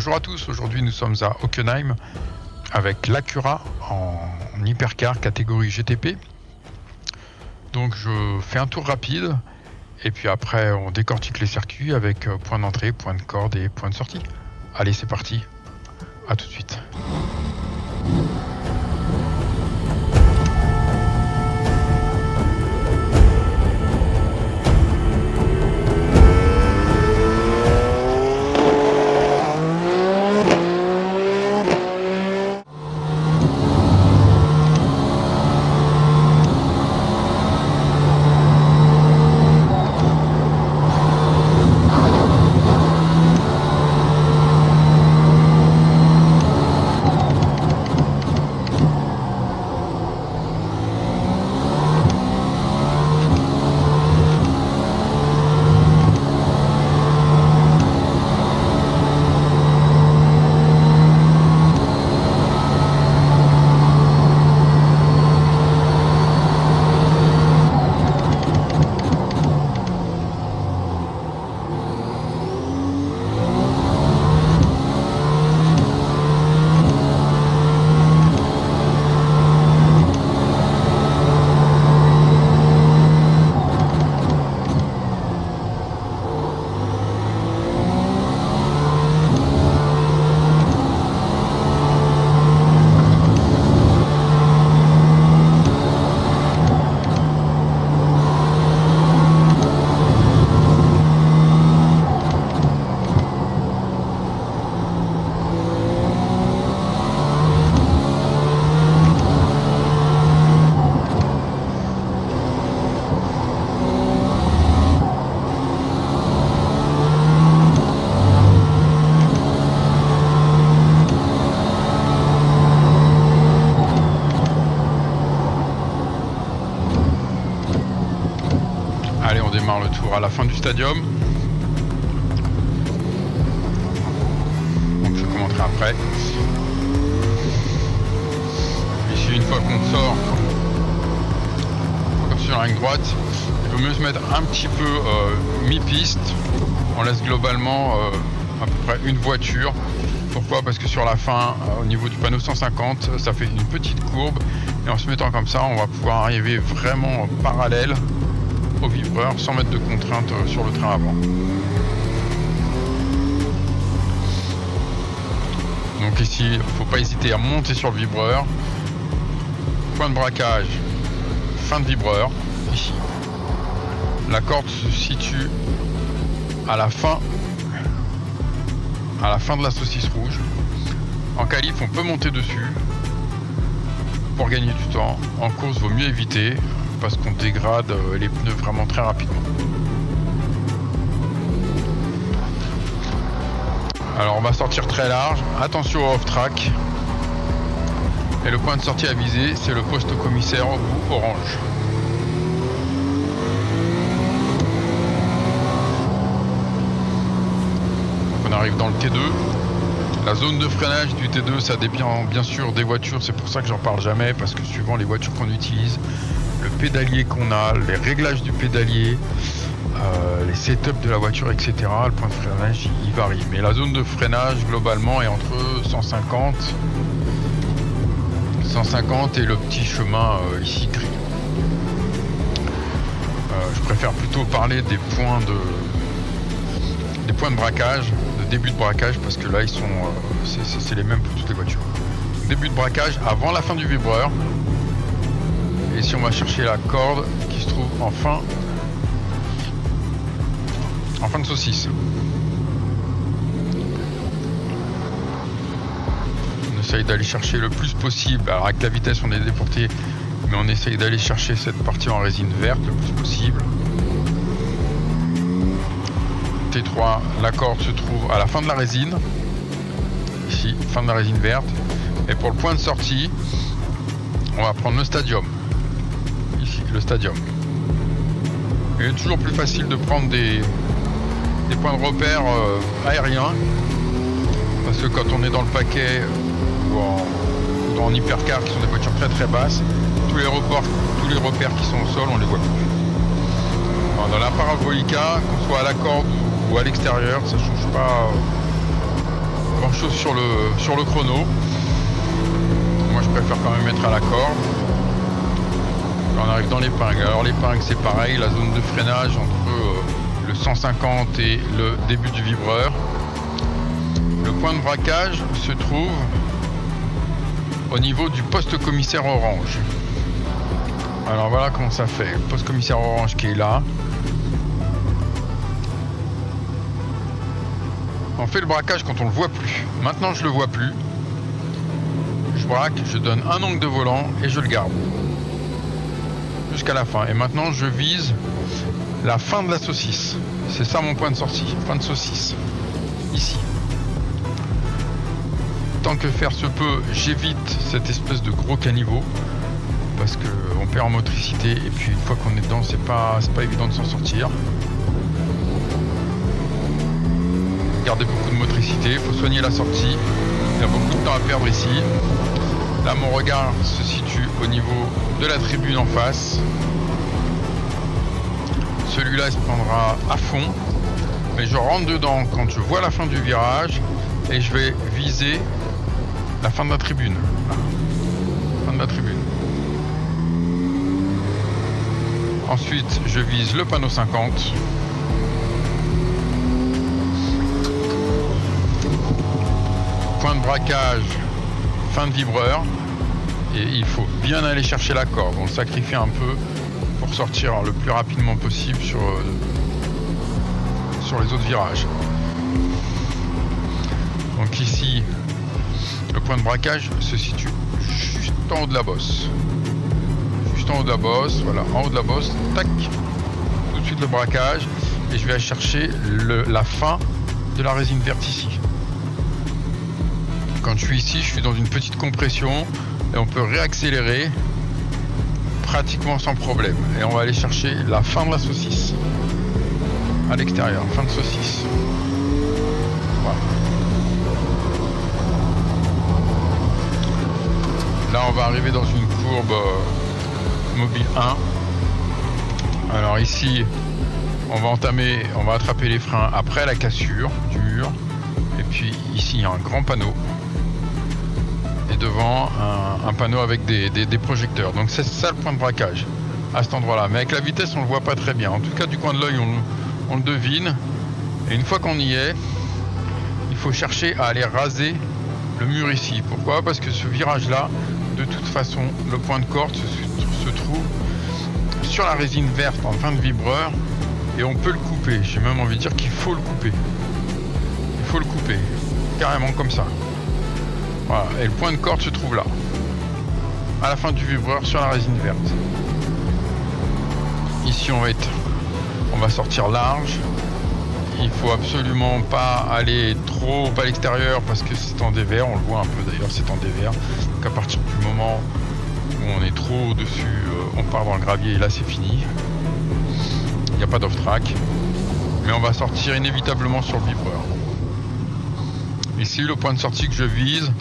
Bonjour à tous, aujourd'hui nous sommes à Hockenheim avec l'Acura en hypercar catégorie GTP. Donc je fais un tour rapide et puis après on décortique les circuits avec point d'entrée, point de corde et point de sortie. Allez, c'est parti, à tout de suite. Allez, on démarre le tour à la fin du stadium. Donc je commenterai après. Ici, une fois qu'on sort comme sur la ligne droite, il vaut mieux se mettre un petit peu mi-piste. On laisse globalement à peu près une voiture. Pourquoi? Parce que sur la fin, au niveau du panneau 150, ça fait une petite courbe. Et en se mettant comme ça, on va pouvoir arriver vraiment parallèle au vibreur sans mettre de contrainte sur le train avant. Donc ici, il ne faut pas hésiter à monter sur le vibreur. Point de braquage, fin de vibreur, ici. La corde se situe à la fin de la saucisse rouge. En qualif, on peut monter dessus pour gagner du temps. En course, vaut mieux éviter parce qu'on dégrade les pneus vraiment très rapidement. Alors on va sortir très large, attention au off-track. Et le point de sortie à viser, c'est le poste commissaire au bout orange. On arrive dans le T2. La zone de freinage du T2, ça dépend bien sûr des voitures, c'est pour ça que j'en parle jamais, parce que suivant les voitures qu'on utilise, le pédalier qu'on a, les réglages du pédalier, les setups de la voiture, etc. Le point de freinage, il varie. Mais la zone de freinage, globalement, est entre 150 et le petit chemin ici gris. Je préfère plutôt parler des points de braquage, de début de braquage, parce que là, ils sont, c'est les mêmes pour toutes les voitures. Début de braquage avant la fin du vibreur. Et si on va chercher la corde qui se trouve en fin de saucisse. On essaye d'aller chercher le plus possible. Alors avec la vitesse on est déporté, mais on essaye d'aller chercher cette partie en résine verte le plus possible. T3, la corde se trouve à la fin de la résine. Ici, fin de la résine verte. Et pour le point de sortie, on va prendre le stadium. Ici, le stadium. Il est toujours plus facile de prendre des points de repère aériens, parce que quand on est dans le paquet ou en hypercar, qui sont des voitures très très basses, tous les repères qui sont au sol, on les voit plus. Alors, dans la Parabolica, qu'on soit à la corde ou à l'extérieur, ça change pas grand chose sur le chrono. Moi je préfère quand même mettre à la corde. Là, on arrive dans l'épingle. Alors l'épingle c'est pareil, la zone de freinage entre le 150 et le début du vibreur. Le point de braquage se trouve au niveau du poste commissaire orange. Alors voilà comment ça fait. Le poste commissaire orange qui est là. On fait le braquage quand on le voit plus. Maintenant je le vois plus. Je braque, je donne un angle de volant et je le garde jusqu'à la fin. Et maintenant je vise la fin de la saucisse. C'est ça mon point de sortie, fin de saucisse. Ici. Tant que faire se peut, j'évite cette espèce de gros caniveau parce qu'on perd en motricité et puis une fois qu'on est dedans, c'est pas évident de s'en sortir. Gardez beaucoup de motricité, il faut soigner la sortie. Il y a beaucoup de temps à perdre ici. Là, mon regard se situe au niveau de la tribune en face. Celui-là, il se prendra à fond. Mais je rentre dedans quand je vois la fin du virage et je vais viser la fin de la tribune. Là. Fin de la tribune. Ensuite, je vise le panneau 50. Point de braquage, fin de vibreur. Et il faut bien aller chercher la corde. On le sacrifie un peu pour sortir le plus rapidement possible sur les autres virages. Donc ici, le point de braquage se situe juste en haut de la bosse. Juste en haut de la bosse, voilà, en haut de la bosse, tac, tout de suite le braquage. Et je vais aller chercher la fin de la résine verte ici. Quand je suis ici, je suis dans une petite compression et on peut réaccélérer pratiquement sans problème. Et on va aller chercher la fin de la saucisse à l'extérieur, fin de saucisse. Voilà. Là, on va arriver dans une courbe mobile 1. Alors ici, on va attraper les freins après la cassure du mur. Et puis ici, il y a un grand panneau. Et devant, un panneau avec des projecteurs. Donc c'est ça le point de braquage à cet endroit-là. Mais avec la vitesse, on le voit pas très bien. En tout cas, du coin de l'œil, on le devine. Et une fois qu'on y est, il faut chercher à aller raser le mur ici. Pourquoi? Parce que ce virage-là, de toute façon, le point de corde se trouve sur la résine verte en fin de vibreur. Et on peut le couper. J'ai même envie de dire qu'il faut le couper. Il faut le couper. Carrément comme ça. Voilà, et le point de corde se trouve là, à la fin du vibreur sur la résine verte. Ici on va sortir large. Il faut absolument pas aller trop à l'extérieur parce que c'est en dévers, on le voit un peu d'ailleurs, c'est en dévers. Donc à partir du moment où on est trop au-dessus, on part dans le gravier et là c'est fini. Il n'y a pas d'off-track, mais on va sortir inévitablement sur le vibreur. Ici, le point de sortie que je vise,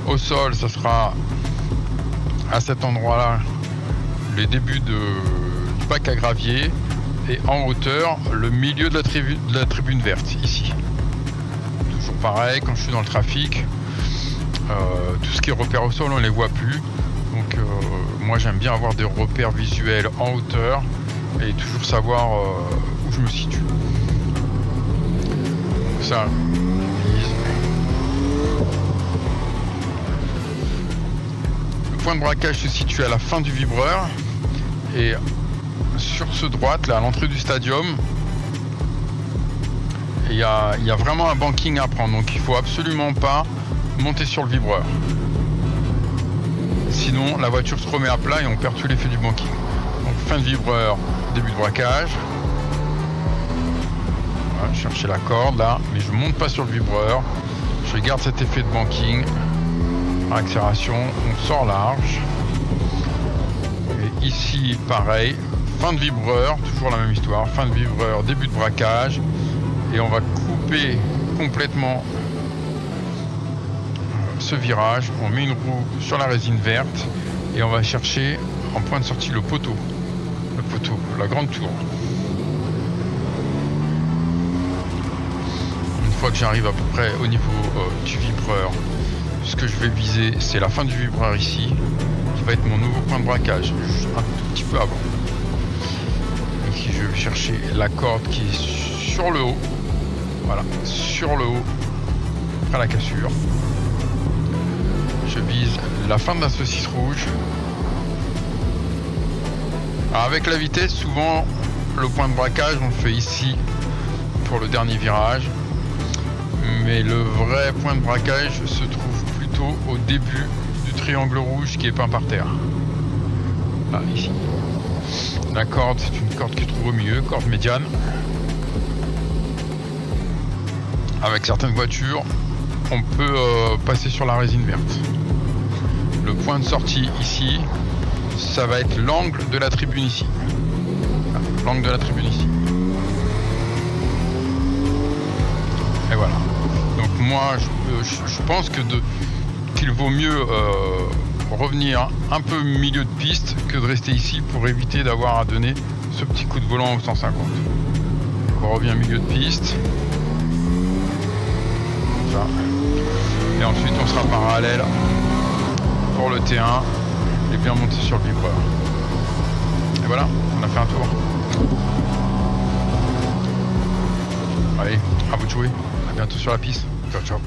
au sol, ce sera à cet endroit-là, les débuts du bac à gravier, et en hauteur, le milieu de la tribune verte, ici. Toujours pareil, quand je suis dans le trafic, tout ce qui est repères au sol, on ne les voit plus. Donc, moi, j'aime bien avoir des repères visuels en hauteur et toujours savoir où je me situe. Ça, le point de braquage se situe à la fin du vibreur et sur ce droite, là, à l'entrée du stadium, il y a vraiment un banking à prendre. Donc il faut absolument pas monter sur le vibreur. Sinon, la voiture se remet à plat et on perd tout l'effet du banking. Donc fin de vibreur, début de braquage. Voilà, chercher la corde là, mais je monte pas sur le vibreur. Je garde cet effet de banking. Accélération, on sort large. Et ici, pareil, fin de vibreur, toujours la même histoire. Fin de vibreur, début de braquage. Et on va couper complètement ce virage. On met une roue sur la résine verte et on va chercher en point de sortie le poteau, la grande tour. Une fois que j'arrive à peu près au niveau du vibreur, ce que je vais viser, c'est la fin du vibreur ici, qui va être mon nouveau point de braquage, juste un tout petit peu avant. Ici, je vais chercher la corde qui est sur le haut. Voilà, sur le haut, après la cassure. Je vise la fin de la saucisse rouge. Alors avec la vitesse, souvent le point de braquage on le fait ici pour le dernier virage, mais le vrai point de braquage se trouve plutôt au début du triangle rouge qui est peint par terre. Là, ici. La corde, c'est une corde qui se trouve au milieu, corde médiane. Avec certaines voitures, on peut passer sur la résine verte. Le point de sortie ici, ça va être l'angle de la tribune ici. L'angle de la tribune ici. Et voilà. Donc moi, je pense que qu'il vaut mieux revenir un peu milieu de piste que de rester ici pour éviter d'avoir à donner ce petit coup de volant au 150. On revient milieu de piste. Ça. Et ensuite on sera parallèle pour le T1 et bien monter sur le vibreur. Et voilà, on a fait un tour. Allez, à vous de jouer. À bientôt sur la piste. Ciao, ciao.